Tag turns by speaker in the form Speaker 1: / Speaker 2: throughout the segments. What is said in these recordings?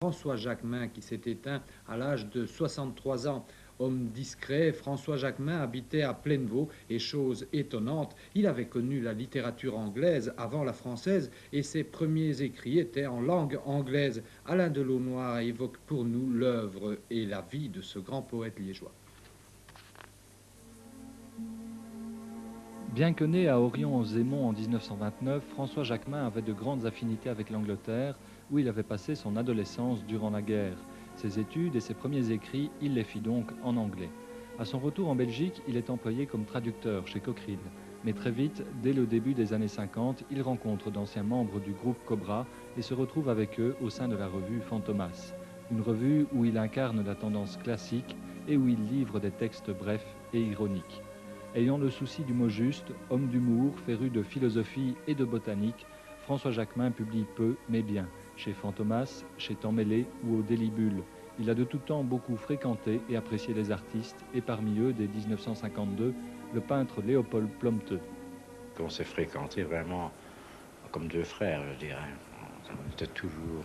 Speaker 1: François Jacquemin qui s'est éteint à l'âge de 63 ans. Homme discret, François Jacquemin habitait à Plainevaux et chose étonnante, il avait connu la littérature anglaise avant la française et ses premiers écrits étaient en langue anglaise. Alain Delaunoy évoque pour nous l'œuvre et la vie de ce grand poète liégeois.
Speaker 2: Bien que né à Orion-aux-Aymons en 1929, François Jacquemin avait de grandes affinités avec l'Angleterre, où il avait passé son adolescence durant la guerre. Ses études et ses premiers écrits, il les fit donc en anglais. À son retour en Belgique, il est employé comme traducteur chez Cochrane. Mais très vite, dès le début des années 50, il rencontre d'anciens membres du groupe Cobra et se retrouve avec eux au sein de la revue Fantomas. Une revue où il incarne la tendance classique et où il livre des textes brefs et ironiques. Ayant le souci du mot juste, homme d'humour, féru de philosophie et de botanique, François Jacquemin publie peu mais bien, chez Fantomas, chez Temps Mêlé ou au Délibule. Il a de tout temps beaucoup fréquenté et apprécié les artistes, et parmi eux, dès 1952, le peintre Léopold Plomteux.
Speaker 3: On s'est fréquenté vraiment comme deux frères, je dirais. On était toujours...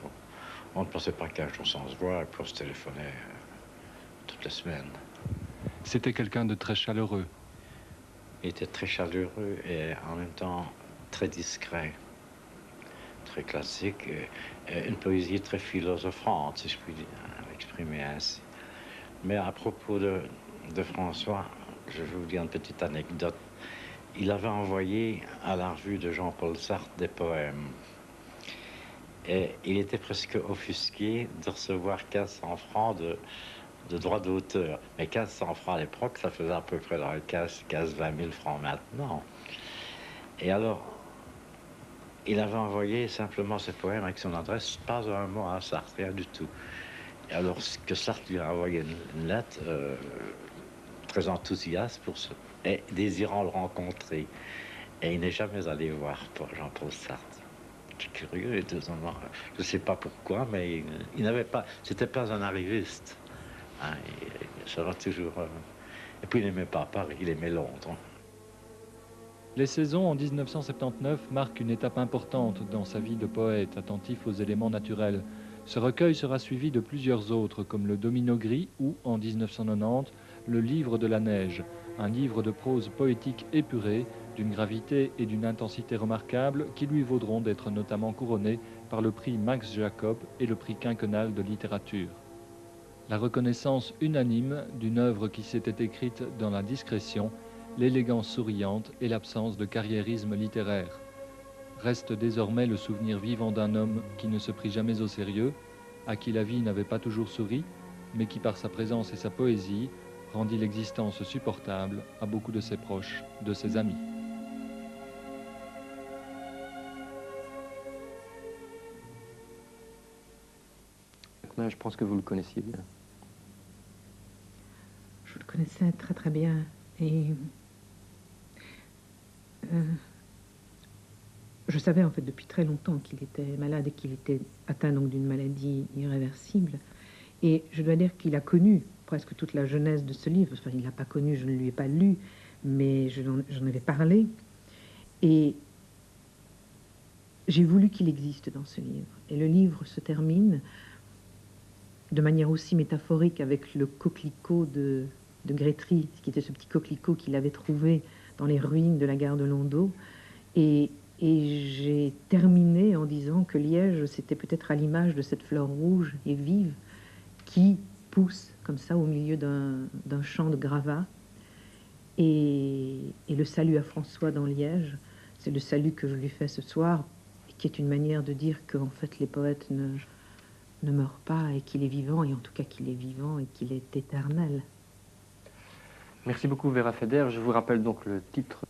Speaker 3: On ne pensait pas qu'un jour sans se voir, et puis on se téléphonait toutes les semaines.
Speaker 2: C'était quelqu'un de très chaleureux.
Speaker 3: Il était très chaleureux et en même temps très discret, très classique, et une poésie très philosophante, si je puis l'exprimer ainsi. Mais à propos de François, je vais vous dire une petite anecdote. Il avait envoyé à la revue de Jean-Paul Sartre des poèmes. Et il était presque offusqué de recevoir 1500 francs de droits d'auteur. Mais 1500 francs à l'époque, ça faisait à peu près dans le 15-20 000 francs maintenant. Et alors, il avait envoyé simplement ses poèmes avec son adresse, pas un mot à Sartre, rien du tout. Et alors que Sartre lui a envoyé une lettre très enthousiaste pour ce, et désirant le rencontrer. Et il n'est jamais allé voir Jean-Paul Sartre. C'est curieux, étonnamment. Je ne sais pas pourquoi, mais il n'avait pas... C'était pas un arriviste. Hein, ça va toujours... Et puis il n'aimait pas Paris, il aimait Londres.
Speaker 2: Les saisons en 1979 marquent une étape importante dans sa vie de poète, attentif aux éléments naturels. Ce recueil sera suivi de plusieurs autres, comme le Domino gris ou, en 1990, le Livre de la neige, un livre de prose poétique épurée, d'une gravité et d'une intensité remarquables qui lui vaudront d'être notamment couronné par le prix Max Jacob et le prix quinquennal de littérature. La reconnaissance unanime d'une œuvre qui s'était écrite dans la discrétion, l'élégance souriante et l'absence de carriérisme littéraire. Reste désormais le souvenir vivant d'un homme qui ne se prit jamais au sérieux, à qui la vie n'avait pas toujours souri, mais qui par sa présence et sa poésie rendit l'existence supportable à beaucoup de ses proches, de ses amis.
Speaker 4: Je pense que vous le connaissiez bien.
Speaker 5: Je le connaissais très très bien et je savais en fait depuis très longtemps qu'il était malade et qu'il était atteint donc d'une maladie irréversible. Et je dois dire qu'il a connu presque toute la jeunesse de ce livre. Enfin, il ne l'a pas connu, je ne lui ai pas lu, mais j'en avais parlé. Et j'ai voulu qu'il existe dans ce livre. Et le livre se termine de manière aussi métaphorique avec le coquelicot de Grétry, qui était ce petit coquelicot qu'il avait trouvé dans les ruines de la gare de Landau. Et j'ai terminé en disant que Liège, c'était peut-être à l'image de cette fleur rouge et vive qui pousse comme ça au milieu d'un champ de gravats. Et le salut à François dans Liège, c'est le salut que je lui fais ce soir, qui est une manière de dire qu'en fait les poètes ne meurent pas et qu'il est vivant, et en tout cas qu'il est vivant et qu'il est éternel.
Speaker 4: Merci beaucoup Vera Feder. Je vous rappelle donc le titre